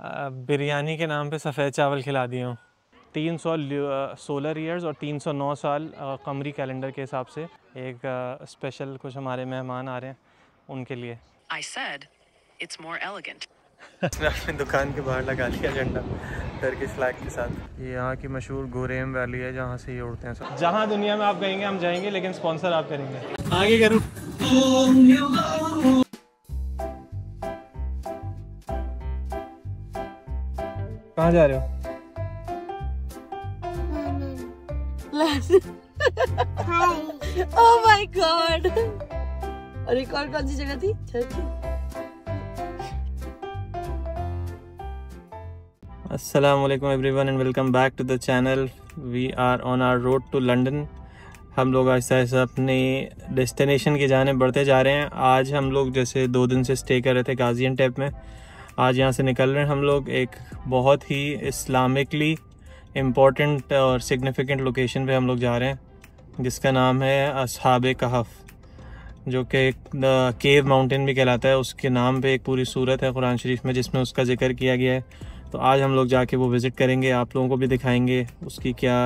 बिरयानी के नाम पे सफ़ेद चावल खिला दिए हूँ। 300 सोलर ईयर्स और 309 साल कमरी कैलेंडर के हिसाब से एक स्पेशल कुछ हमारे मेहमान आ रहे हैं उनके लिए। I said, it's more elegant. अपनी दुकान के बाहर लगा लिया झंडा टर्किश फ्लैग के साथ। ये यहाँ की मशहूर गोरेम वैली है जहाँ से ये उड़ते हैं सब। जहाँ दुनिया में आप कहेंगे हम जाएंगे, लेकिन स्पॉन्सर आप करेंगे। आगे करूँ। कहाँ जा रहे हो? Oh my god. और एक और कौन सी जगह थी? अस्सलाम वालेकुम everyone and welcome back to the channel. We are on our road to London. हम लोग आहिस्ता आहिस्ता अपने डेस्टिनेशन की जाने बढ़ते जा रहे हैं। आज हम लोग जैसे 2 दिन से स्टे कर रहे थे गाजियान्टेप में, आज यहाँ से निकल रहे हैं हम लोग एक बहुत ही इस्लामिकली इम्पोर्टेंट और सिग्निफिकेंट लोकेशन पे हम लोग जा रहे हैं जिसका नाम है अस्हाबे कहफ, जो कि केव माउंटेन भी कहलाता है। उसके नाम पे एक पूरी सूरत है कुरान शरीफ में जिसमें उसका जिक्र किया गया है। तो आज हम लोग जाके वो विज़िट करेंगे, आप लोगों को भी दिखाएंगे उसकी क्या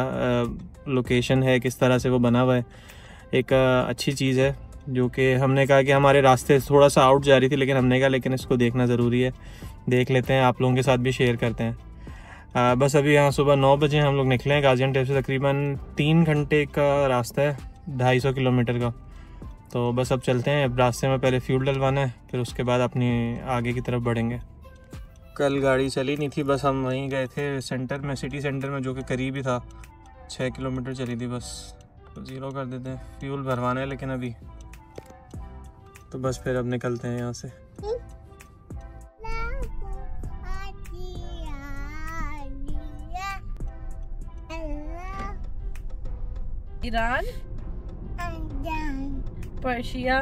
लोकेशन है, किस तरह से वो बना हुआ है। एक अच्छी चीज़ है जो कि हमने कहा कि हमारे रास्ते थोड़ा सा आउट जा रही थी, लेकिन हमने कहा लेकिन इसको देखना ज़रूरी है, देख लेते हैं, आप लोगों के साथ भी शेयर करते हैं। बस अभी यहाँ सुबह 9 बजे हम लोग निकले हैं गाजियान्टेप से। तकरीबन 3 घंटे का रास्ता है, 250 किलोमीटर का। तो बस अब चलते हैं। अब रास्ते में पहले फ्यूल डलवाना है, फिर उसके बाद अपनी आगे की तरफ बढ़ेंगे। कल गाड़ी चली नहीं थी, बस हम वहीं गए थे सेंटर में, सिटी सेंटर में, जो कि करीब ही था। 6 किलोमीटर चली थी बस। तो 0 कर देते हैं, फ्यूल भरवाना है लेकिन अभी। तो बस फिर अब निकलते हैं यहाँ से। Iran, Persia,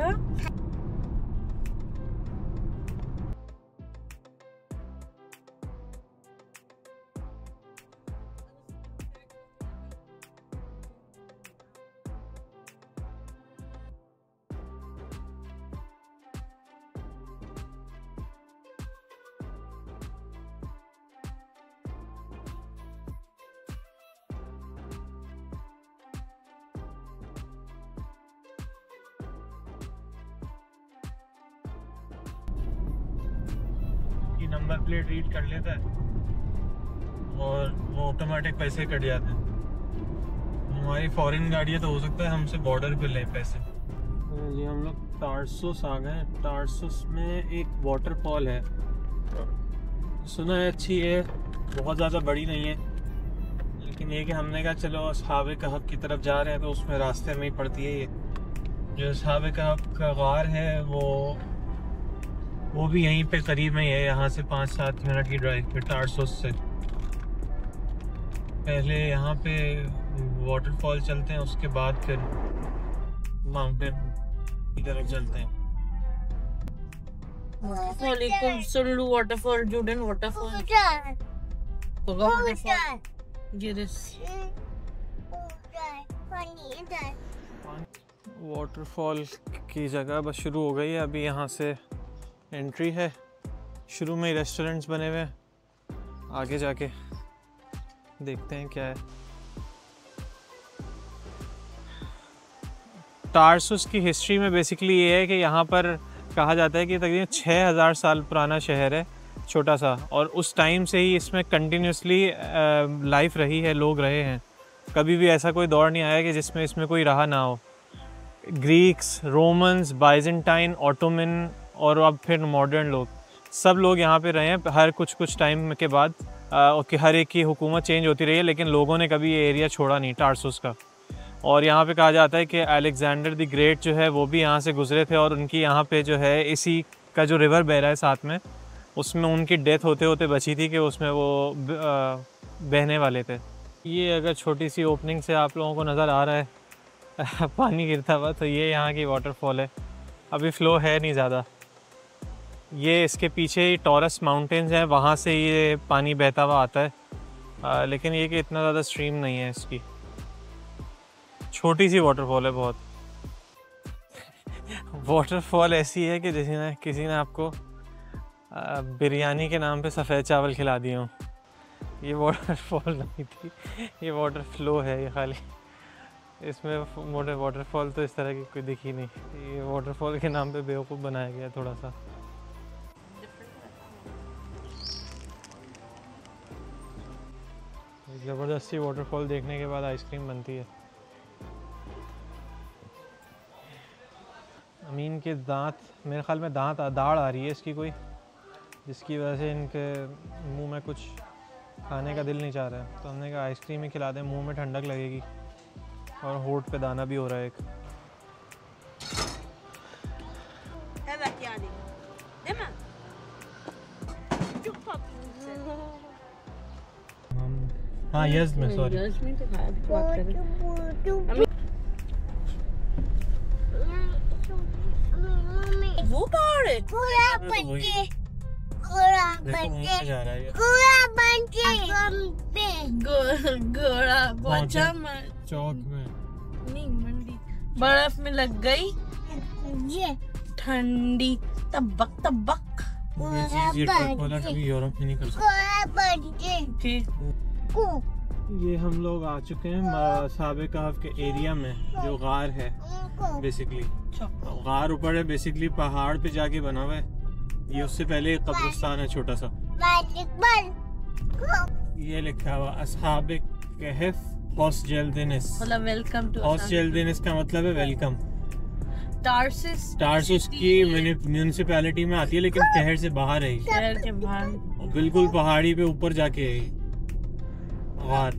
number plate read कर लेता है और वो ऑटोमेटिक पैसे कट जाते हैं। हमारी फॉरेन गाड़ी है तो हो सकता है हमसे बॉर्डर पे लें पैसे। तो जी हम लोग टारसुस आ गए। टारसुस में एक वाटरफॉल है, सुना है अच्छी है, बहुत ज़्यादा बड़ी नहीं है, लेकिन ये कि हमने कहा चलो अस्हाबे कहफ की तरफ जा रहे हैं तो उसमें रास्ते में ही पड़ती है ये। जो अस्हाबे कहफ का गार है वो भी यहीं पे करीब में ही है, यहाँ से 5-7 मिनट की ड्राइव पे टारसुस से। पहले यहाँ पे वाटरफॉल चलते हैं, उसके बाद फिर माउंटेन की तरफ चलते हैं। वाटरफॉल, जूडन वाटरफॉल, वाटरफॉल की जगह बस शुरू हो गई है। अभी यहाँ से एंट्री है, शुरू में ही रेस्टोरेंट्स बने हुए हैं, आगे जाके देखते हैं क्या है। टारसुस की हिस्ट्री में बेसिकली ये है कि यहाँ पर कहा जाता है कि तकरीबन 6000 साल पुराना शहर है, छोटा सा, और उस टाइम से ही इसमें कंटिन्यूसली लाइफ रही है, लोग रहे हैं। कभी भी ऐसा कोई दौर नहीं आया कि जिसमें इसमें कोई रहा ना हो। ग्रीक्स, रोमन्स, बाइजेंटाइन, ऑटोमन और अब फिर मॉडर्न लोग, सब लोग यहाँ पे रहे हैं। हर कुछ टाइम के बाद कि हर एक की हुकूमत चेंज होती रही है, लेकिन लोगों ने कभी ये एरिया छोड़ा नहीं टारसुस का। और यहाँ पे कहा जाता है कि अलेक्जेंडर द ग्रेट जो है वो भी यहाँ से गुजरे थे, और उनकी यहाँ पे जो है इसी का जो रिवर बह रहा है साथ में, उसमें उनकी डेथ होते होते बची थी कि उसमें वो बहने वाले थे। ये अगर छोटी सी ओपनिंग से आप लोगों को नज़र आ रहा है पानी गिरता हुआ, तो ये यहाँ की वाटरफॉल है। अभी फ़्लो है नहीं ज़्यादा। ये इसके पीछे ही टॉरस माउंटेन्स हैं, वहाँ से ये पानी बहता हुआ आता है, लेकिन ये कि इतना ज़्यादा स्ट्रीम नहीं है इसकी। छोटी सी वाटरफॉल है बहुत। वाटरफॉल ऐसी है कि किसी ने आपको बिरयानी के नाम पे सफ़ेद चावल खिला दिए हूँ। ये वाटरफॉल नहीं थी, ये वाटर फ्लो है ये खाली। इसमें मोटे वाटरफॉल तो इस तरह की कोई दिखी नहीं, ये वाटरफॉल के नाम पे बेवकूफ़ बनाया गया थोड़ा सा। ज़बरदस्ती वाटरफॉल देखने के बाद आइसक्रीम बनती है। अमीन के दांत, मेरे ख्याल में दाढ़ आ रही है इसकी कोई, जिसकी वजह से इनके मुंह में कुछ खाने का दिल नहीं चाह रहा है। तो हमने कहा आइसक्रीम ही खिला दें, मुंह में ठंडक लगेगी और होंठ पे दाना भी हो रहा है एक। हाँ यस में सॉरी। वो पहाड़ है चौक में नहीं, मंडी बर्फ में लग गई ठंडी तबक तबक। ये कभी यूरोप में नहीं कर सकते। ये हम लोग आ चुके हैं साबे कहफ के एरिया में, जो गार है बेसिकली। गार ऊपर है बेसिकली, पहाड़ पे जाके बना हुआ है। ये उससे पहले एक कब्रिस्तान है छोटा सा। ये लिखा हुआ असहाबे कहफ हॉस्जेल्दिनिस, मतलब वेलकम टू हॉस्जेल्दिनिस का मतलब है वेलकम। टार्सिस की म्यूनिसिपैलिटी में आती है, लेकिन शहर से बाहर है, शहर के बाहर, बिल्कुल पहाड़ी पे ऊपर जाके है गार।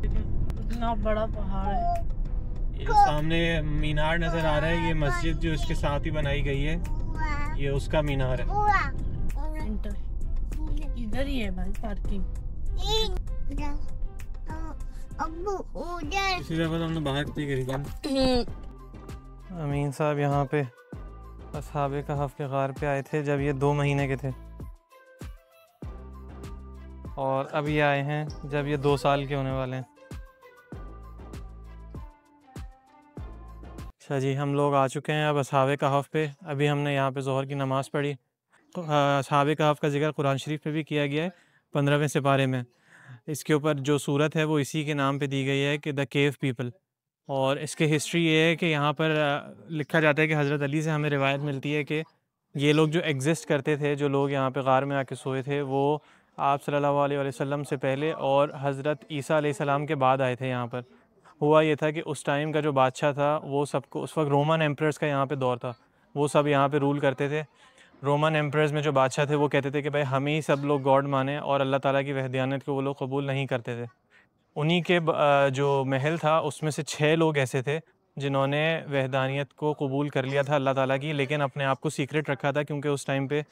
इतना बड़ा पहाड़ है। ये सामने मीनार नजर आ रहा है, ये मस्जिद जो इसके साथ ही बनाई गई है, ये उसका मीनार है। इधर ही है भाई पार्किंग। इसी दफा तो हमने बाहर करी। अमीन साहब यहाँ पे असहाबे कहफ के गार पे आए थे जब ये 2 महीने के थे, और अब ये आए हैं जब ये 2 साल के होने वाले हैं। अच्छा जी, हम लोग आ चुके हैं अब असहाबे कहफ पे। अभी हमने यहाँ पे ज़ोहर की नमाज़ पढ़ी। तो असहाबे कहफ का जिक्र कुरान शरीफ पे भी किया गया है 15वें सिपारे में। इसके ऊपर जो सूरत है वो इसी के नाम पे दी गई है कि द केव पीपल। और इसकी हिस्ट्री ये है कि यहाँ पर लिखा जाता है कि हज़रत अली से हमें रिवायत मिलती है कि ये लोग जो एग्जिस्ट करते थे, जो लोग यहाँ पे गार में आके सोए थे, वो आप सल्लल्लाहु अलैहि वसल्लम से पहले और हज़रत ईसा अलैहिस्सलाम के बाद आए थे यहाँ पर। हुआ ये था कि उस टाइम का जो बादशाह था वो सबको, उस वक्त रोमन एम्परर्स का यहाँ पे दौर था, वो सब यहाँ पे रूल करते थे। रोमन एम्परर्स में जो बादशाह थे वो कहते थे कि भाई हम ही सब लोग गॉड माने, और अल्लाह ताला की वहदानियत को वो लोग कबूल नहीं करते थे। उन्हीं के जो महल था उसमें से 6 लोग ऐसे थे जिन्होंने वहदानियत को कबूल कर लिया था अल्लाह ताला की, लेकिन अपने आप को सीक्रेट रखा था, क्योंकि उस टाइम पे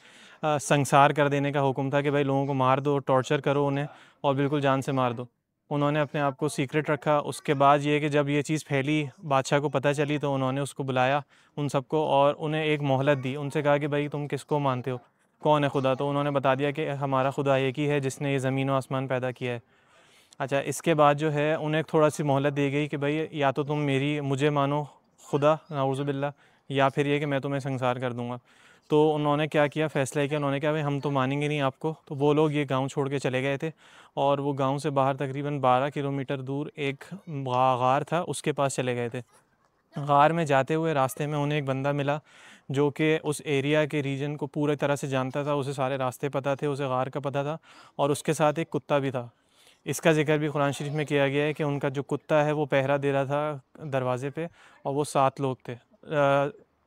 संसार कर देने का हुक्म था कि भाई लोगों को मार दो, टॉर्चर करो उन्हें और बिल्कुल जान से मार दो। उन्होंने अपने आप को सीक्रेट रखा। उसके बाद ये कि जब ये चीज़ फैली, बादशाह को पता चली, तो उन्होंने उसको बुलाया उन सबको और उन्हें एक मोहलत दी। उनसे कहा कि भाई तुम किसको मानते हो, कौन है खुदा? तो उन्होंने बता दिया कि हमारा खुदा एक ही है जिसने ये ज़मीन व आसमान पैदा किया है। अच्छा, इसके बाद जो है उन्हें थोड़ा सी मोहलत दी गई कि भाई या तो तुम मुझे मानो खुदा, नाउज़ु बिल्लाह, या फिर ये कि मैं तुम्हें संसार कर दूंगा। तो उन्होंने क्या किया, फ़ैसला किया, उन्होंने कहा भाई हम तो मानेंगे नहीं आपको। तो वो लोग ये गांव छोड़ के चले गए थे, और वो गांव से बाहर तकरीबन 12 किलोमीटर दूर एक गार था, उसके पास चले गए थे। गार में जाते हुए रास्ते में उन्हें एक बंदा मिला जो कि उस एरिया के रीजन को पूरी तरह से जानता था, उसे सारे रास्ते पता थे, उसे गार का पता था, और उसके साथ एक कुत्ता भी था। इसका जिक्र भी कुरान शरीफ में किया गया है कि उनका जो कुत्ता है वो पहरा दे रहा था दरवाज़े पे, और वो 7 लोग थे।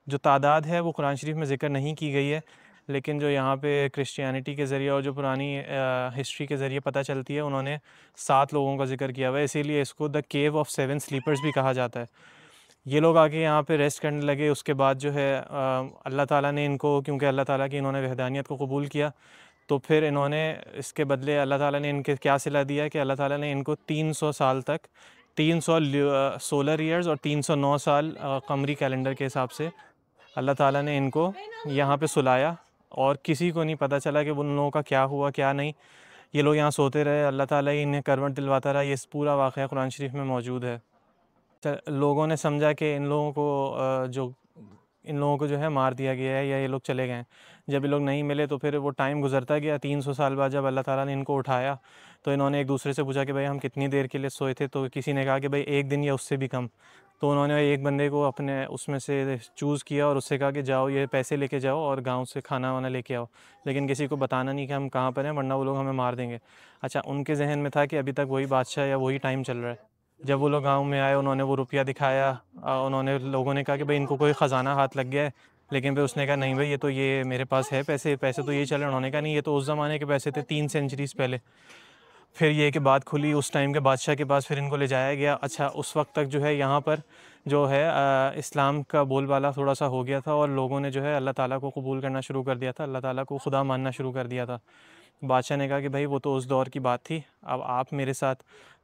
जो तादाद है वो कुरान शरीफ में ज़िक्र नहीं की गई है, लेकिन जो यहाँ पे क्रिश्चियनिटी के ज़रिए और जो पुरानी हिस्ट्री के ज़रिए पता चलती है, उन्होंने 7 लोगों का जिक्र किया हुआ है, इसीलिए इसको द केव ऑफ 7 स्लीपर्स भी कहा जाता है। ये लोग आके यहाँ पे रेस्ट करने लगे। उसके बाद जो है अल्लाह ताला ने इनको, क्योंकि अल्लाह ताला की इन्होंने वहदानियत को कबूल किया, तो फिर इन्होंने इसके बदले अल्लाह ताला ने इनके क्या सिला दिया कि अल्लाह ताला ने इनको 300 साल तक, 300 सोलर ईयर्स और 309 साल कमरी कैलेंडर के हिसाब से अल्लाह ताला ने इनको यहाँ पे सुलाया, और किसी को नहीं पता चला कि उन लोगों का क्या हुआ क्या नहीं। ये लोग यहाँ सोते रहे, अल्लाह ताला ही इन्हें करवट दिलवाता रहा। ये पूरा वाक़या कुरान शरीफ में मौजूद है। लोगों ने समझा कि इन लोगों को जो इन लोगों को जो है मार दिया गया है या ये लोग चले गए हैं। जब ये लोग नहीं मिले तो फिर वो टाइम गुजरता गया। 300 साल बाद जब अल्लाह ताला ने इनको उठाया तो इन्होंने एक दूसरे से पूछा कि भाई हम कितनी देर के लिए सोए थे, तो किसी ने कहा कि भाई 1 दिन या उससे भी कम। तो उन्होंने एक बंदे को अपने उसमें से चूज़ किया और उससे कहा कि जाओ ये पैसे लेके जाओ और गांव से खाना वाना लेके आओ, लेकिन किसी को बताना नहीं कि हम कहाँ पर हैं, वरना वो लोग हमें मार देंगे। अच्छा, उनके जहन में था कि अभी तक वही बादशाह या वही टाइम चल रहा है। जब वो लोग गांव में आए, उन्होंने वो रुपया दिखाया, उन्होंने लोगों ने कहा कि भाई इनको कोई ख़जाना हाथ लग गया है, लेकिन फिर उसने कहा नहीं भाई ये मेरे पास है पैसे, पैसे तो ये चले। उन्होंने कहा नहीं, ये तो उस ज़माने के पैसे थे 3 सेंचुरीज़ पहले। फिर ये कि बात खुली उस टाइम के बादशाह के पास, फिर इनको ले जाया गया। अच्छा, उस वक्त तक जो है यहाँ पर जो है इस्लाम का बोलबाला थोड़ा सा हो गया था और लोगों ने जो है अल्लाह ताला को कबूल करना शुरू कर दिया था, अल्लाह ताला को खुदा मानना शुरू कर दिया था। बादशाह ने कहा कि भाई वो तो उस दौर की बात थी, अब आप मेरे साथ,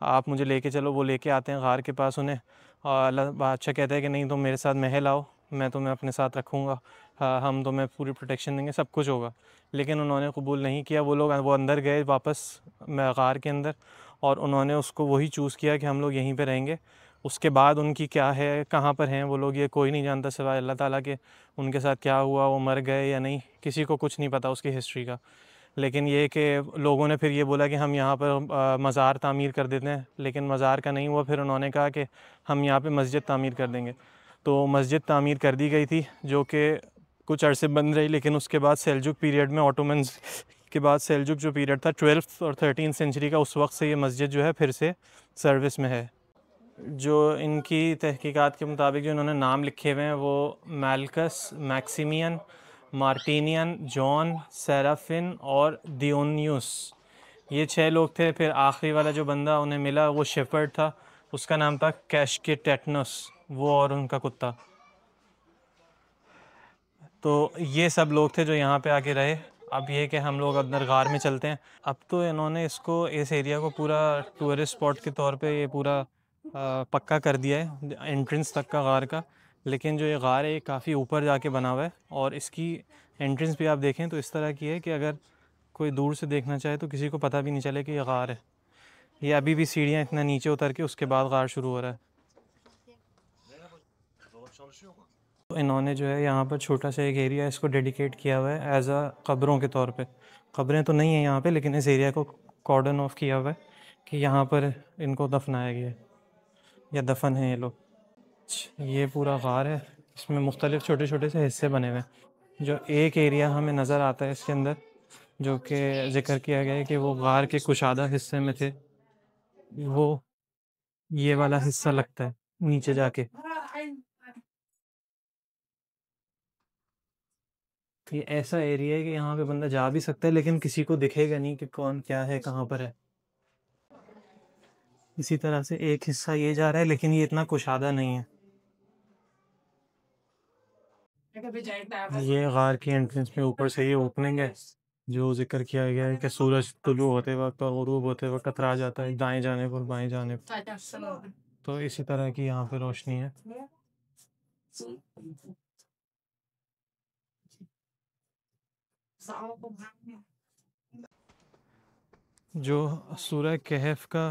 आप मुझे लेके चलो। वो लेके आते हैं गार के पास उन्हें, और अल्लाह बादशाह कहता है कि नहीं, तुम मेरे साथ महल आओ, मैं तुम्हें अपने साथ रखूँगा, हम तुम्हें पूरी प्रोटेक्शन देंगे, सब कुछ होगा। लेकिन उन्होंने कबूल नहीं किया। वो लोग वो अंदर गए वापस गार के अंदर, और उन्होंने उसको वही चूज़ किया कि हम लोग यहीं पे रहेंगे। उसके बाद उनकी क्या है, कहाँ पर हैं वो लोग, ये कोई नहीं जानता सिवाय अल्लाह ताला के। उनके साथ क्या हुआ, वो मर गए या नहीं, किसी को कुछ नहीं पता उसकी हिस्ट्री का। लेकिन ये कि लोगों ने फिर ये बोला कि हम यहाँ पर मज़ार तामीर कर देते हैं, लेकिन मज़ार का नहीं हुआ। फिर उन्होंने कहा कि हम यहाँ पे मस्जिद तामीर कर देंगे। तो मस्जिद तामीर कर दी गई थी, जो कि कुछ अरसे बंद रही। लेकिन उसके बाद सेल्जुक पीरियड में, ऑटोमन्स के बाद सेल्जुक जो पीरियड था 12th और 13th सेंचुरी का, उस वक्त से ये मस्जिद जो है फिर से सर्विस में है। जो इनकी तहकीकात के मुताबिक जो इन्होंने नाम लिखे हुए हैं वो मैल्कस, मैक्सिमियन, मार्टिनियन, जॉन, सेराफिन और दियोनियुस, ये 6 लोग थे। फिर आखिरी वाला जो बंदा उन्हें मिला वो शेफर्ड था, उसका नाम था कैशकेटेटनस, वो और उनका कुत्ता। तो ये सब लोग थे जो यहाँ पे आके रहे। अब ये कि हम लोग अंदर गार में चलते हैं। अब तो इन्होंने इसको, इस एरिया को पूरा टूरिस्ट स्पॉट के तौर पे ये पूरा पक्का कर दिया है, एंट्रेंस तक का गार का। लेकिन जो ये गार है ये काफ़ी ऊपर जाके बना हुआ है, और इसकी एंट्रेंस भी आप देखें तो इस तरह की है कि अगर कोई दूर से देखना चाहे तो किसी को पता भी नहीं चले कि ये गार है। ये अभी भी सीढ़ियाँ इतना नीचे उतर के उसके बाद गार शुरू हो रहा है। तो इन्होंने जो है यहाँ पर छोटा सा एक एरिया इसको डेडिकेट किया हुआ है एज अ कब्रों के तौर पे। कब्रें तो नहीं है यहाँ पे, लेकिन इस एरिया को कॉर्डन ऑफ किया हुआ है कि यहाँ पर इनको दफनाया गया है या दफन है ये लोग। ये पूरा गार है, इसमें मुख्तलिफ छोटे छोटे से हिस्से बने हुए हैं। जो एक एरिया हमें नज़र आता है इसके अंदर, जो कि जिक्र किया गया है कि वो गार के कुशादा हिस्से में थे, वो ये वाला हिस्सा लगता है नीचे जाके। ये ऐसा एरिया है कि यहाँ पे बंदा जा भी सकता है, लेकिन किसी को दिखेगा नहीं कि कौन क्या है, कहाँ पर है। इसी तरह से एक हिस्सा ये जा रहा है, लेकिन ये इतना कुशादा नहीं है। ये गार की एंट्रेंस में ऊपर से ये ओपनिंग है, जो जिक्र किया गया है कि सूरज तुलू होते वक्त और गुरूब होते वक्त कतरा जाता है दाएं जाने पर बाएं जाने पर। तो इसी तरह की यहाँ पे रोशनी है। जो सूरह कहफ का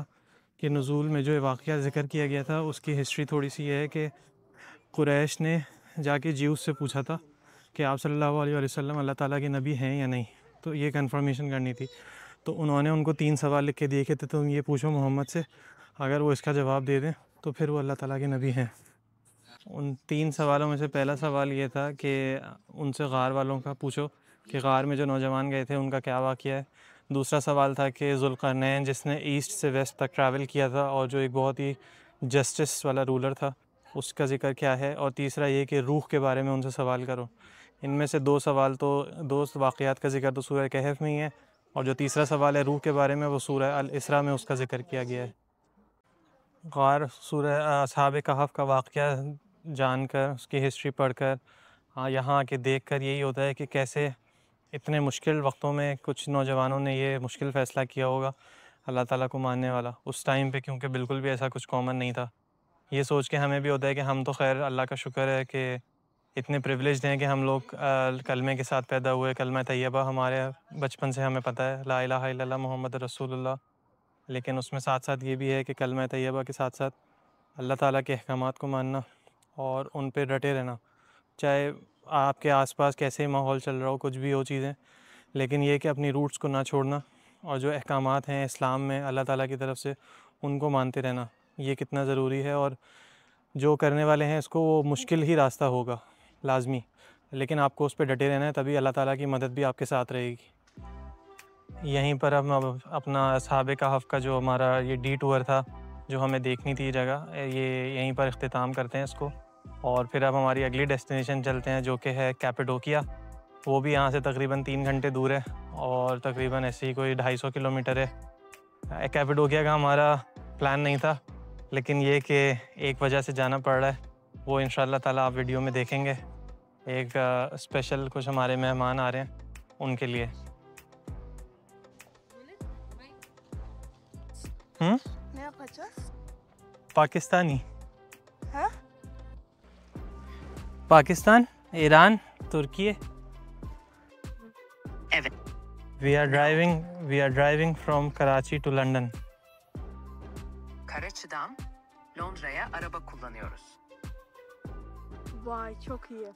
के नुज़ूल में जो वाक़या ज़िक्र किया गया था, उसकी हिस्ट्री थोड़ी सी है कि कुरैश ने जाके ज्यूस से पूछा था कि आप सल्लल्लाहु अलैहि वसल्लम अल्लाह ताला के नबी हैं या नहीं, तो ये कंफर्मेशन करनी थी। तो उन्होंने उनको 3 सवाल लिख के दिए कि तुम ये पूछो मोहम्मद से, अगर वो इसका जवाब दे दें तो फिर वो अल्लाह ताला के नबी हैं। उन 3 सवालों में से पहला सवाल ये था कि उनसे गार वालों का पूछो कि गार में जो नौजवान गए थे उनका क्या वाक़या है। दूसरा सवाल था कि ज़ुल्क़रनैन जिसने ईस्ट से वेस्ट तक ट्रैवल किया था और जो एक बहुत ही जस्टिस वाला रूलर था, उसका ज़िक्र क्या है। और तीसरा ये कि रूह के बारे में उनसे सवाल करो। इनमें से 2 सवाल तो 2 वाक़यात का ज़िक्र तो सूरह कहफ में ही है, और जो तीसरा सवाल है रूह के बारे में, वो सूरह अल इसरा में उसका ज़िक्र किया गया है। गौर सूरह असहाब कहफ का वाक़या जानकर, उसकी हिस्ट्री पढ़कर, हाँ यहाँ आके देख कर यही होता है कि कैसे इतने मुश्किल वक्तों में कुछ नौजवानों ने ये मुश्किल फ़ैसला किया होगा अल्लाह ताला को मानने वाला उस टाइम पे, क्योंकि बिल्कुल भी ऐसा कुछ कॉमन नहीं था। ये सोच के हमें भी होता है कि हम तो खैर अल्लाह का शुक्र है कि इतने प्रिविलेज्ड हैं कि हम लोग कलमे के साथ पैदा हुए। कलमा तैयबा हमारे बचपन से हमें पता है, ला इलाहा इल्लल्लाह मुहम्मद रसूलुल्लाह। लेकिन उसमें साथ साथ ये भी है कि कलमा तैयबा के साथ साथ अल्लाह ताला के अहकामात को मानना और उन पे डटे रहना। चाहे आपके आसपास कैसे माहौल चल रहा हो, कुछ भी हो चीज़ें, लेकिन ये कि अपनी रूट्स को ना छोड़ना और जो अहकामात हैं इस्लाम में अल्लाह ताला की तरफ से उनको मानते रहना, ये कितना ज़रूरी है। और जो करने वाले हैं इसको वो मुश्किल ही रास्ता होगा लाजमी, लेकिन आपको उस पर डटे रहना है, तभी अल्लाह ताला की मदद भी आपके साथ रहेगी। यहीं पर हम अब अपना असहाबे कहफ का जो हमारा ये डी टूर था, जो हमें देखनी थी जगह, ये यहीं पर इख्तिताम करते हैं इसको। और फिर अब हमारी अगली डेस्टिनेशन चलते हैं, जो कि है कैपेडोकिया। वो भी यहाँ से तकरीबन 3 घंटे दूर है और तकरीबन ऐसे ही कोई 250 किलोमीटर है। कैपेडोकिया का हमारा प्लान नहीं था, लेकिन ये कि एक वजह से जाना पड़ रहा है, वो इंशाल्लाह ताला आप वीडियो में देखेंगे। एक स्पेशल कुछ हमारे मेहमान आ रहे हैं उनके लिए। पाकिस्तानी, हाँ? पाकिस्तान, ईरान, तुर्की। We are driving from Karachi to London. Karachi'den Londra'ya araba kullanıyoruz. Vay çok iyi.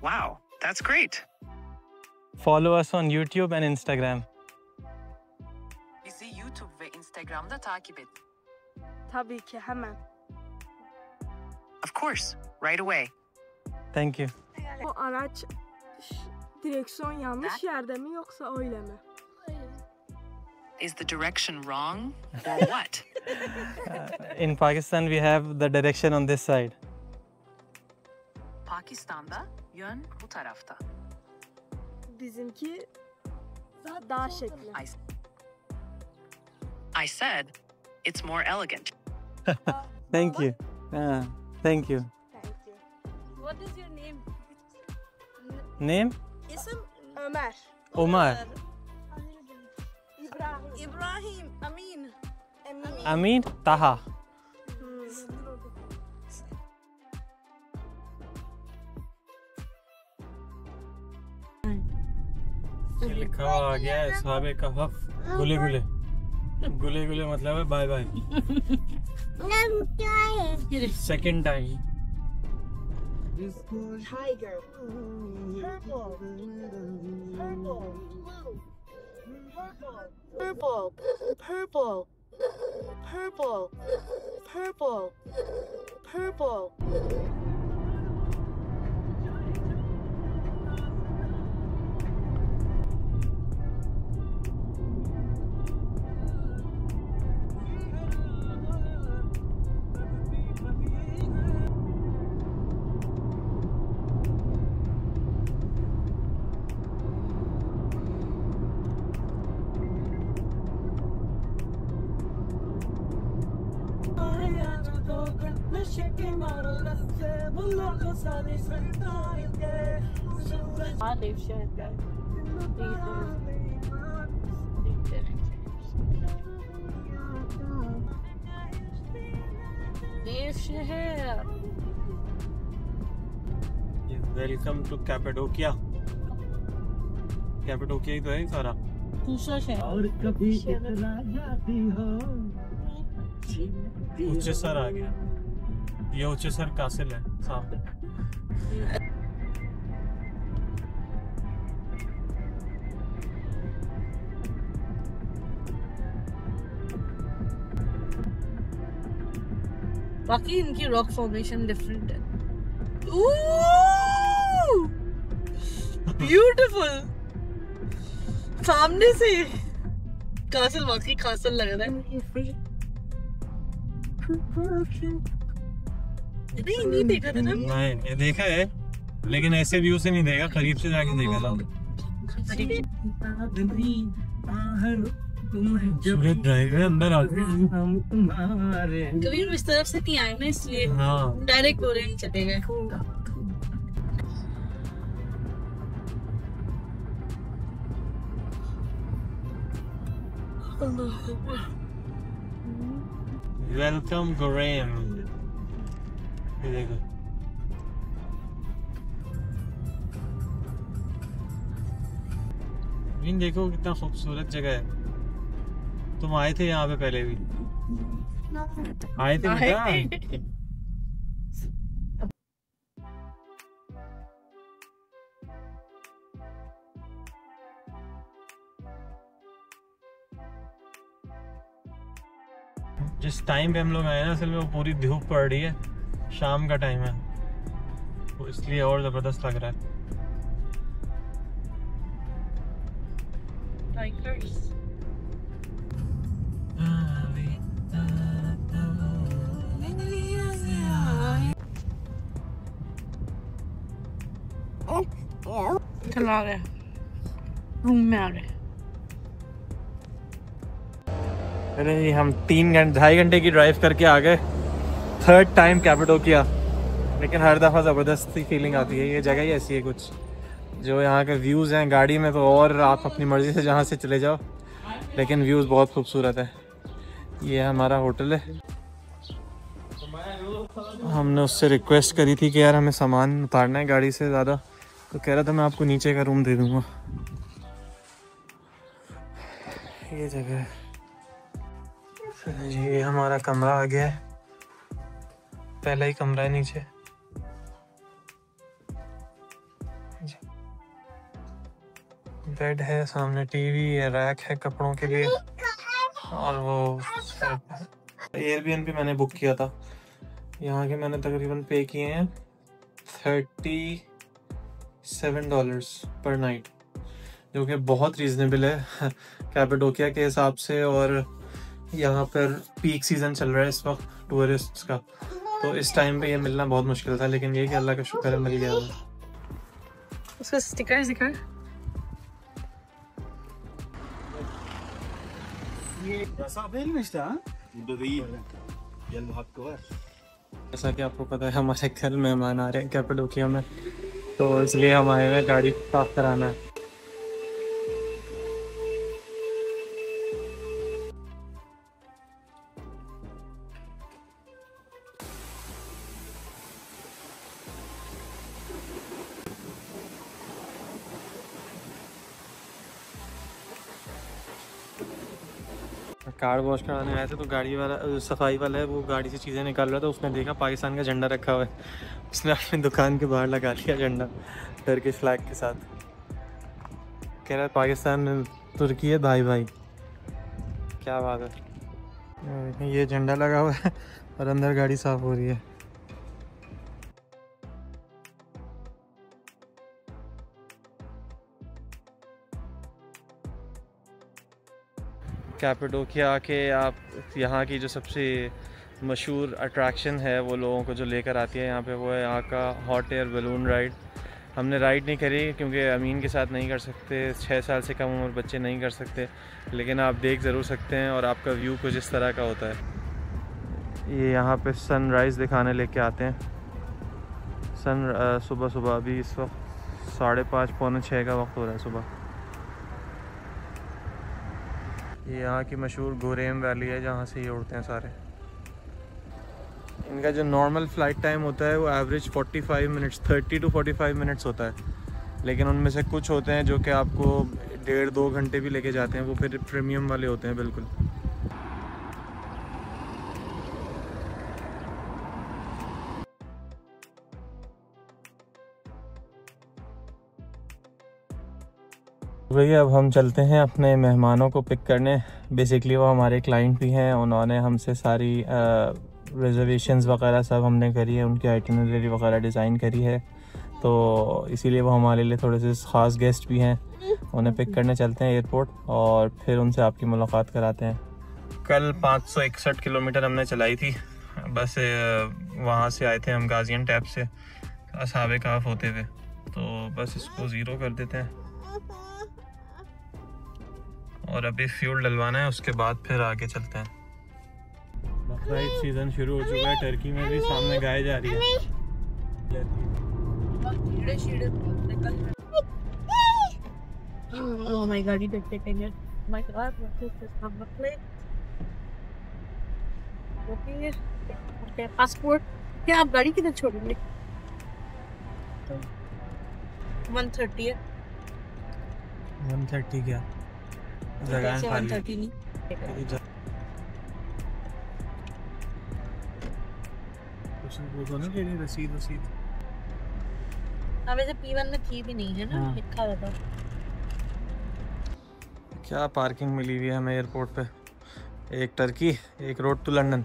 Wow, that's great. Follow us on YouTube and Instagram. Bizi YouTube ve Instagram'da takip et. Tabii ki hemen. Of course, right away. Thank you. O araç direksiyon yanlış yerde mi yoksa öyle mi? Is the direction wrong or what? In Pakistan we have the direction on this side. Pakistan'da yön bu tarafta. Bizimki dağ şekli. I said it's more elegant. Thank you. Thank you. Thank you. What is your name? Name? İsim Ömer. Omar. İbrahim. Amin. Amin. Taha. लिखा हुआ आ गया है असहाबे कहफ गुले गुले। गुले गुले मतलब है bye bye. Second time. Tiger. Purple. Purple. Purple. Purple. Purple. Welcome to Cappadocia. Cappadocia ही तो है सारा। दूसरा शहर। और कभी उच्चसर आ गया। ये उच्चसर कासिल है सामने। बाकी इनकी रॉक फॉर्मेशन डिफरेंट है। ब्यूटीफुल। सामने से कासल वाकई कासल लग रहा है। नहीं देखा था ना। नहीं देखा है, लेकिन ऐसे व्यू से नहीं देखा, करीब से जाके देखा था। सूरज ड्राइव है अंदर आते कभी हम इस तरफ से नहीं आए ना, इसलिए हाँ डायरेक्ट हो रहे चले गए। वेलकम गुरेम। ये देखो इन देखो कितना खूबसूरत जगह है। तुम आए थे यहाँ पे पहले भी? आए थे बेटा? जिस टाइम पे हम लोग आए ना असल में वो पूरी धूप पड़ रही है, शाम का टाइम है, वो इसलिए और ज़बरदस्त लग रहा है। चला गया, रूम में आ गए। अरे जी हम 2.5 घंटे की ड्राइव करके आ गए, थर्ड टाइम कैपेडोकिया। लेकिन हर दफ़ा ज़बरदस्ती फीलिंग आती है, ये जगह ही ऐसी है कुछ। जो यहाँ के व्यूज़ हैं गाड़ी में तो और आप अपनी मर्ज़ी से जहाँ से चले जाओ, लेकिन व्यूज़ बहुत खूबसूरत है। ये हमारा होटल है। हमने उससे रिक्वेस्ट करी थी कि यार हमें सामान उतारना है गाड़ी से ज़्यादा, तो कह रहा था मैं आपको नीचे का रूम दे दूँगा। ये जगह है जी, ये हमारा कमरा आ गया है, पहला ही कमरा है नीचे। बेड है, सामने टीवी है, रैक है कपड़ों के लिए, और वो एयरबीएनबी मैंने बुक किया था। यहाँ के मैंने तकरीबन पे किए हैं $37 पर नाइट, जो कि बहुत रीज़नेबल है कैपेडोकिया के हिसाब से। और यहाँ पर पीक सीज़न चल रहा है इस वक्त टूरिस्ट्स का, तो इस टाइम पे ये मिलना बहुत मुश्किल था, लेकिन ये कि अल्लाह का शुक्र है मिल गया। उसका स्टिकर दिखा। जैसा कि आपको पता है हमारे घर मेहमान आ रहे हैं कैपेडोकिया में, तो इसलिए हम आए हुए गाड़ी साफ कराना है। कार वॉश कराने आए थे तो गाड़ी वाला, सफाई वाला है, वो गाड़ी से चीज़ें निकाल रहा था। उसने देखा पाकिस्तान का झंडा रखा हुआ है, उसने अपनी दुकान के बाहर लगा लिया झंडा टर्किश फ्लैग के साथ। कह रहा है पाकिस्तान तुर्की है भाई भाई। क्या बात है, ये झंडा लगा हुआ है और अंदर गाड़ी साफ हो रही है। कैपेडोकिया आके आप यहाँ की जो सबसे मशहूर अट्रैक्शन है वो लोगों को जो लेकर आती है यहाँ पे, वो है यहाँ का हॉट एयर बलून राइड। हमने राइड नहीं करी क्योंकि अमीन के साथ नहीं कर सकते, 6 साल से कम उम्र बच्चे नहीं कर सकते, लेकिन आप देख ज़रूर सकते हैं और आपका व्यू कुछ इस तरह का होता है। ये यहाँ पे सनराइज़ दिखाने लेके आते हैं, सुबह सुबह। अभी इस वक्त 5:30 पौने 6 का वक्त हो रहा है सुबह। ये यहाँ की मशहूर गुरेम वैली है जहाँ से ये उड़ते हैं सारे। इनका जो नॉर्मल फ़्लाइट टाइम होता है वो एवरेज 45 मिनट्स, 30 to 45 मिनट्स होता है, लेकिन उनमें से कुछ होते हैं जो कि आपको 1.5-2 घंटे भी लेके जाते हैं, वो फिर प्रीमियम वाले होते हैं बिल्कुल। भैया अब हम चलते हैं अपने मेहमानों को पिक करने। बेसिकली वो हमारे क्लाइंट भी हैं, उन्होंने हमसे सारी रिजर्वेशंस वगैरह सब हमने करी है, उनकी आइटिनरी वगैरह डिज़ाइन करी है, तो इसीलिए वो हमारे लिए थोड़े से ख़ास गेस्ट भी हैं। उन्हें पिक करने चलते हैं एयरपोर्ट और फिर उनसे आपकी मुलाकात कराते हैं। कल 561 किलोमीटर हमने चलाई थी, बस वहाँ से आए थे हम गाजियन टैप से असहाबे काफ होते हुए, तो बस इसको ज़ीरो कर देते हैं और अभी फ्यूल डलवाना है, उसके बाद फिर आगे चलते हैं। बकरीद सीज़न शुरू हो चुका है टर्की में भी, सामने गाय जा रही है। Oh my god, you did taking it. My god, what is this number plate? Looking it. Okay, passport. क्या आप गाड़ी किधर छोड़ेंगे? 130 है। 130 क्या? जगह खाली। 130 नहीं। वो ना लेनी रसीद। अब ऐसे P1 में थी भी नहीं है ना, लिखा हुआ था। क्या पार्किंग मिली हुई है हमें एयरपोर्ट पे, एक टर्की, एक रोड टू लंदन।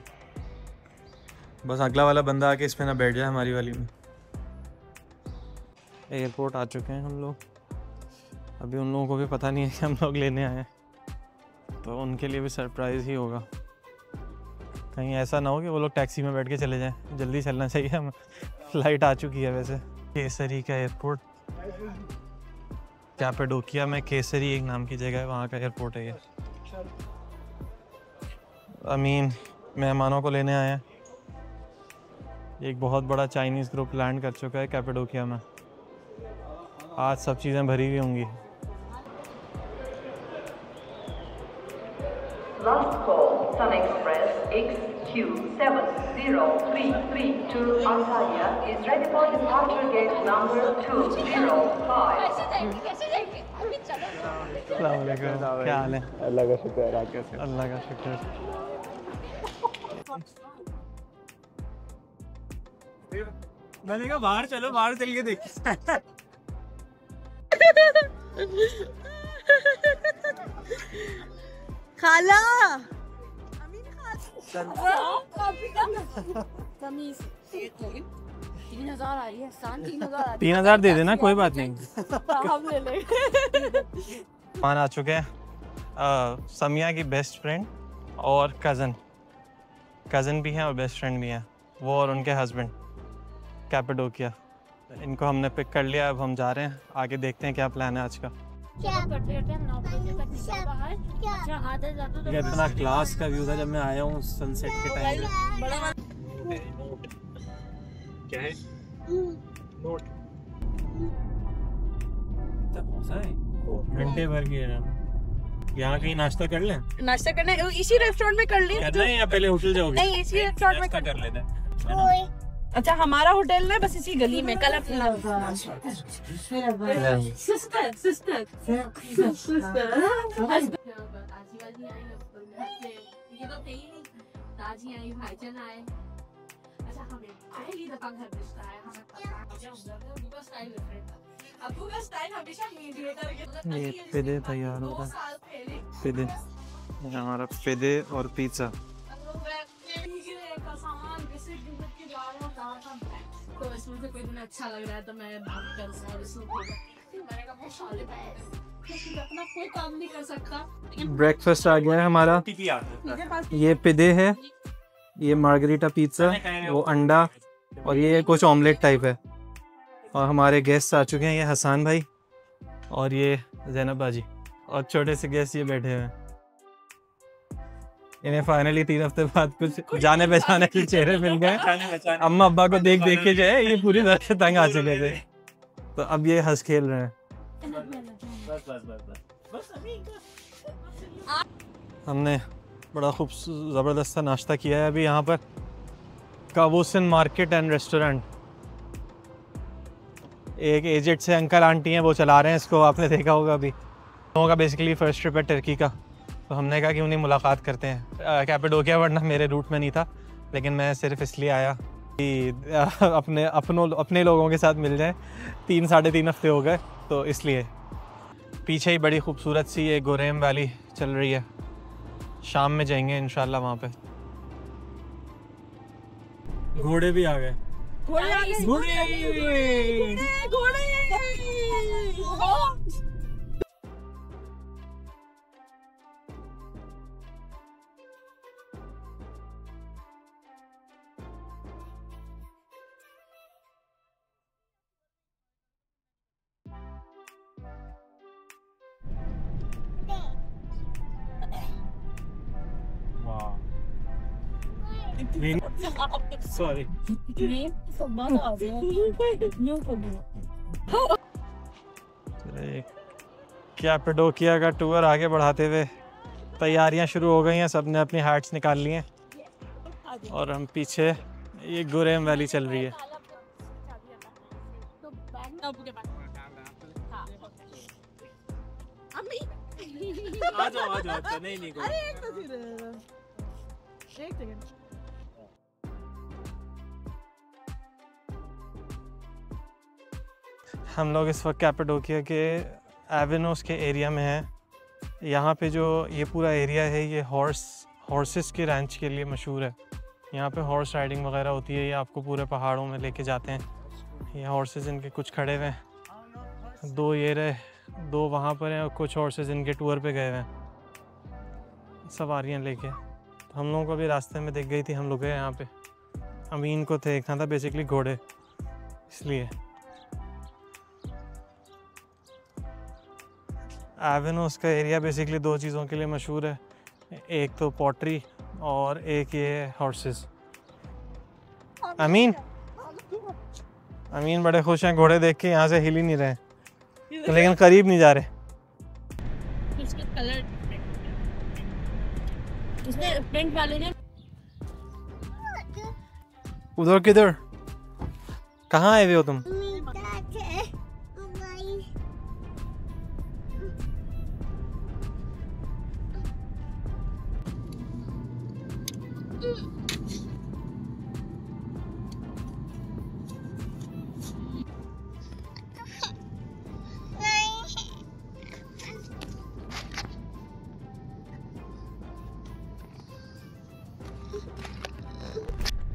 बस अगला वाला बंदा आके इस पे ना बैठ जाए हमारी वाली में। एयरपोर्ट आ चुके हैं हम लोग। अभी उन लोगों को भी पता नहीं है कि हम लोग लेने आए हैं, तो उनके लिए भी सरप्राइज़ ही होगा। कहीं ऐसा ना हो कि वो लोग टैक्सी में बैठ के चले जाएं। जल्दी चलना चाहिए, हम फ्लाइट आ चुकी है वैसे। केसरी का एयरपोर्ट, कैपेडोकिया में केसरी एक नाम की जगह है, वहाँ का एयरपोर्ट है ये। अमीन मेहमानों को लेने आए हैं। एक बहुत बड़ा चाइनीज़ ग्रुप लैंड कर चुका है कैपेडोकिया में। आज सब चीज़ें भरी हुई होंगी। Last call, Sun Express XQ7033 to Antalya is ready for departure gate number 205. क्या हाल है? अल्लाह का शुक्र है। कैसे? अल्लाह का शुक्र। मैंने कहा बाहर चलो, बाहर चल के देखिए। खाला तमीज 3,000 आ रही है, 3,000 आ रही 3,000 दे देना, कोई बात नहीं। है, हम ले लेंगे। मान आ चुके हैं समिया की बेस्ट फ्रेंड और कज़न भी हैं और बेस्ट फ्रेंड भी हैं, वो और उनके हस्बैंड कैपेडोकिया। इनको हमने पिक कर लिया, अब हम जा रहे हैं आगे, देखते हैं क्या प्लान है आज का। क्या करते हैं 9 बजे तक निकल बाहर। अच्छा आधे जाते तो इतना क्लास का व्यू था जब मैं आया हूँ सनसेट के टाइम पे। क्या है? नोट घंटे भर के यहाँ कहीं नाश्ता कर लें? नाश्ता करना है इसी रेस्टोरेंट में कर लें करना है या पहले होटल जाओगे? नहीं इसी रेस्टोरेंट में कर लेते हैं। अच्छा हमारा होटल ना बस इसी गली में कल ये पिदे तैयार होगा। पिदे, हमारा पिदे और पिज्ज़ा। तो इसमें से कोई दिन अच्छा लग रहा है तो मैं बात करूँगा और इसमें मैंने कहा बहुत साले अपना कोई काम नहीं कर सकता। ब्रेकफास्ट आ गया है हमारा। ये पिदे है, ये मार्गरीटा पिज्ज़ा, वो अंडा और ये कुछ ऑमलेट टाइप है। और हमारे गेस्ट आ चुके हैं, ये हसन भाई और ये ज़ैनब बाजी, और छोटे से गेस्ट ये बैठे हुए हैं। इन्हें फाइनली 3 हफ्ते बाद कुछ जाने पहचाने के चेहरे मिल गए। अम्मा अब्बा को देख देख के जो है ये पूरी तरह से तंग आ चुके थे, तो अब ये हंस खेल रहे हैं। हमने बड़ा खूब ज़बरदस्त नाश्ता किया है अभी यहाँ पर, काबूसिन मार्केट एंड रेस्टोरेंट। एक एजेड से अंकल आंटी हैं, वो चला रहे हैं इसको, आपने देखा होगा। अभी लोगों का बेसिकली फर्स्ट ट्रिप है टर्की का, तो हमने कहा कि उन्हें मुलाकात करते हैं। कैपेडोकिया वरना मेरे रूट में नहीं था, लेकिन मैं सिर्फ इसलिए आया कि अपने लोगों के साथ मिल जाए। 3-3.5 हफ्ते हो गए, तो इसलिए। पीछे ही बड़ी खूबसूरत सी ये गोरेम वैली चल रही है, शाम में जाएंगे इंशाल्लाह वहाँ पे। घोड़े भी आ गए। सॉरी, कैपेडोकिया का टूर आगे बढ़ाते हुए तैयारियां शुरू हो गई हैं, सबने अपनी हैट्स निकाल ली हैं और हम पीछे ये गोरेम वैली चल रही है। आ जाओ नहीं हम लोग इस वक्त कैपेडोकिया के एवेनोस के एरिया में हैं। यहाँ पे जो ये पूरा एरिया है ये हॉर्स हॉर्सेस के रैंच के लिए मशहूर है। यहाँ पे हॉर्स राइडिंग वगैरह होती है, ये आपको पूरे पहाड़ों में लेके जाते हैं। ये हॉर्सेस इनके कुछ खड़े हुए हैं, 2 ये रहे, 2 वहाँ पर हैं और कुछ हॉर्सेस इनके टूर पे गए हुए हैं सवारियाँ लेके। तो हम लोगों को भी रास्ते में दिख गई थी, हम लोग गए यहाँ पे। अमीन को देखना था बेसिकली घोड़े, इसलिए। एवेनोस का एरिया बेसिकली 2 चीज़ों के लिए मशहूर है, एक तो पॉटरी और एक ये हॉर्सेस। अमीन बड़े खुश हैं घोड़े देख के, यहाँ से हिल ही नहीं रहे लेकिन करीब नहीं जा रहे। इसके कलर इसने प्रिंट वाले ने उधर किधर, कहाँ आए हुए हो तुम?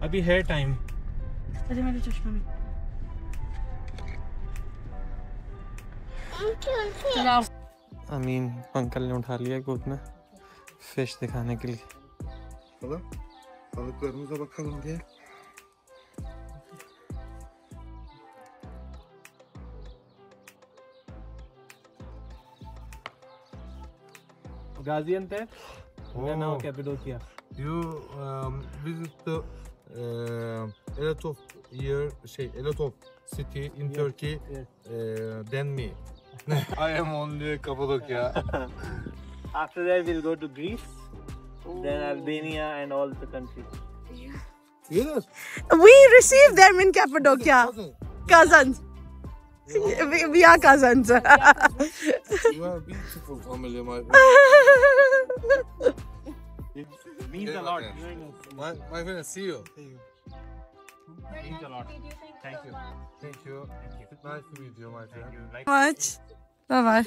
अभी है टाइम। अरे मेरे चश्मे में चलो। अमीन अंकल ने उठा लिया गोद में फिश दिखाने के लिए। Balıklarımıza bakalım diye. Gaziantep, and now Cappadocia. You visit the a lot of a lot of city in Turkey than me. I am only Cappadocia. After that we'll go to Greece, then Albania and all the countries. Yes. We received them in Cappadocia. Cousins. We are cousins. You are beautiful family, my friend. It means a lot. My friend, see you. Means a lot. Thank you. Thank you. Nice to meet you, my friend. Like Much. Bye bye.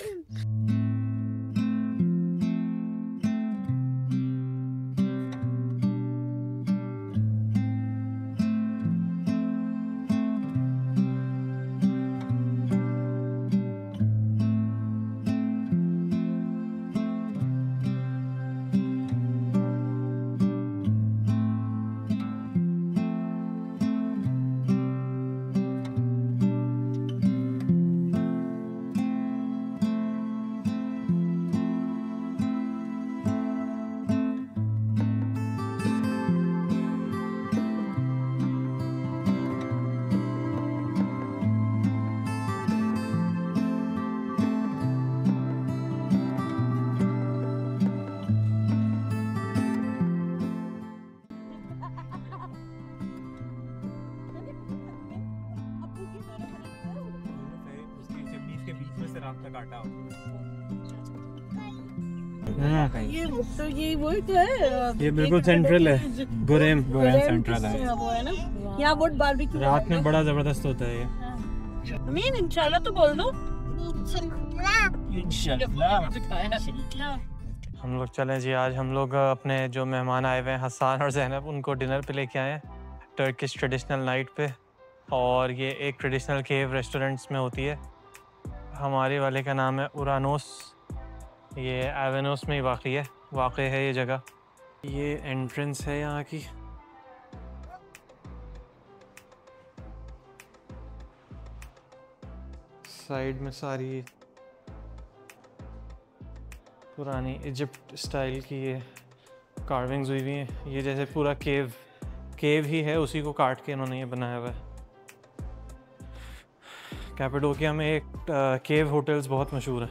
ये वही तो है, ये बिल्कुल central है, गुरेम central है वो है ना। यहाँ बहुत बारबेक्यू रात में बड़ा जबरदस्त होता है ये। अमीन इंशाल्लाह तो बोल दो। हम लोग चलें जी, आज हम लोग अपने जो मेहमान आए हुए हैं हसन और ज़ैनब, उनको डिनर पे लेके आए हैं टर्किश ट्रेडिशनल नाइट पे। और ये एक ट्रेडिशनल केव रेस्टोरेंट्स में होती है। हमारे वाले का नाम है उरानोस, ये एवेनोस में ही वाक़ है ये जगह। ये एंट्रेंस है यहाँ की। साइड में सारी पुरानी इजिप्ट स्टाइल की ये कार्विंग्स हुई हुई हैं। ये जैसे पूरा केव ही है, उसी को काट के इन्होंने ये बनाया हुआ है। कैपाडोकिया में एक केव होटल्स बहुत मशहूर है।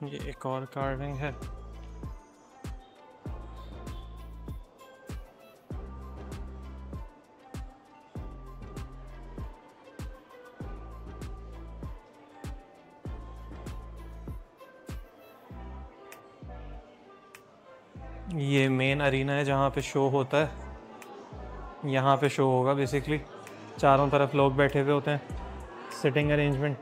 ये एक और कार्विंग है। ये मेन अरीना है जहाँ पे शो होता है। यहाँ पे शो होगा बेसिकली। चारों तरफ लोग बैठे हुए होते हैं, सिटिंग अरेंजमेंट।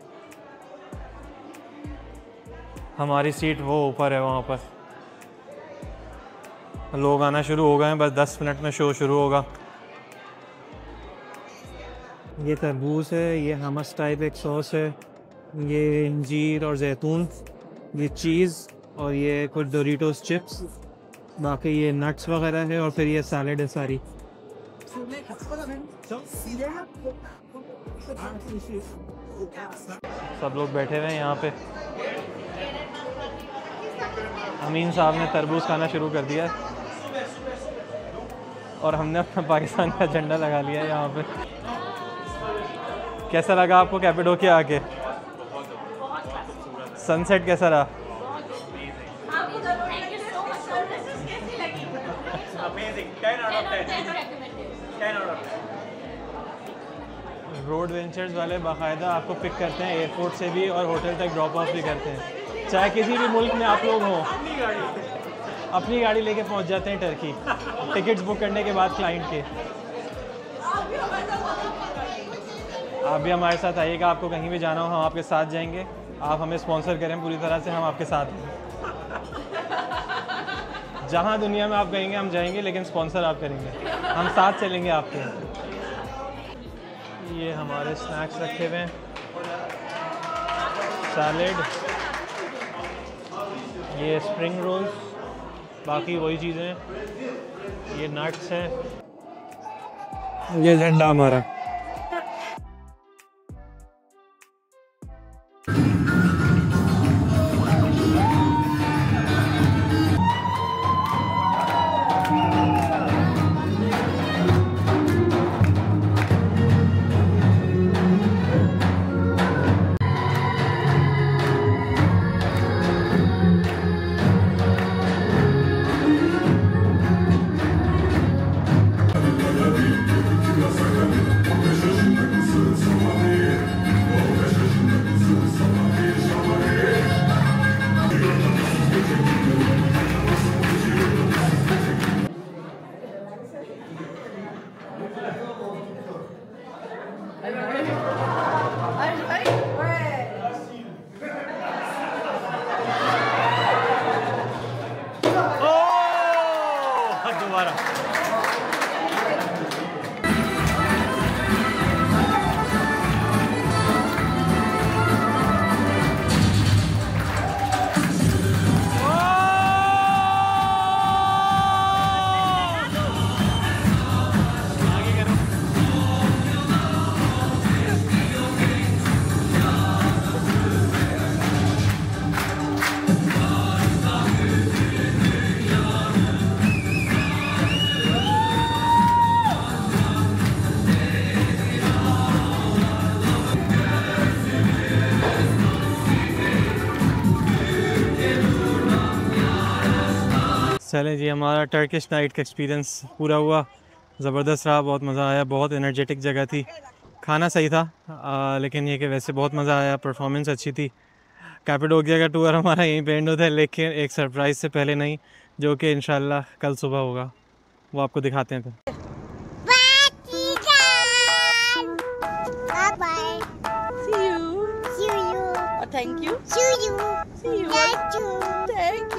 हमारी सीट वो ऊपर है वहाँ पर। लोग आना शुरू हो गए हैं, बस 10 मिनट में शो शुरू होगा। ये तरबूज है, ये हमस टाइप एक सॉस है, ये अंजीर और जैतून, ये चीज़ और ये कुछ डोरिटोस चिप्स, बाकी ये नट्स वगैरह है और फिर ये सैलेड है सारी। सब लोग बैठे हुए हैं यहाँ पे। अमीन साहब ने तरबूज खाना शुरू कर दिया और हमने अपना पाकिस्तान का झंडा लगा लिया है यहाँ पे। कैसा लगा आपको कैपेडोकिया आके? सनसेट कैसा रहा? रोड वेंचर्स वाले बाकायदा आपको पिक करते हैं एयरपोर्ट से भी और होटल तक ड्रॉप ऑफ भी करते हैं। चाहे किसी भी मुल्क में आप लोग हों, अपनी गाड़ी लेके पहुंच जाते हैं टर्की, टिकट्स बुक करने के बाद क्लाइंट के। आप भी हमारे साथ आइएगा, आपको कहीं भी जाना हो हम आपके साथ जाएंगे। आप हमें स्पॉन्सर करें पूरी तरह से, हम आपके साथ हैं। जहाँ दुनिया में आप कहेंगे हम जाएंगे, लेकिन स्पॉन्सर आप करेंगे, हम साथ चलेंगे आपके। ये हमारे स्नैक्स रखे हुए हैं, सैलेड, ये स्प्रिंग रोल्स, बाकी वही चीज़ें, ये नट्स हैं, ये झंडा हमारा। चलें जी, हमारा टर्किश नाइट का एक्सपीरियंस पूरा हुआ, ज़बरदस्त रहा, बहुत मज़ा आया, बहुत एनर्जेटिक जगह थी, खाना सही था लेकिन ये कि वैसे बहुत मज़ा आया, परफॉर्मेंस अच्छी थी। कैपेडोकिया का टूर हमारा यहीं पे एंड होता है, लेकिन एक सरप्राइज़ से पहले नहीं, जो कि इंशाल्लाह कल सुबह होगा, वो आपको दिखाते हैं फिर। Thank you. See you. See you. Thank you.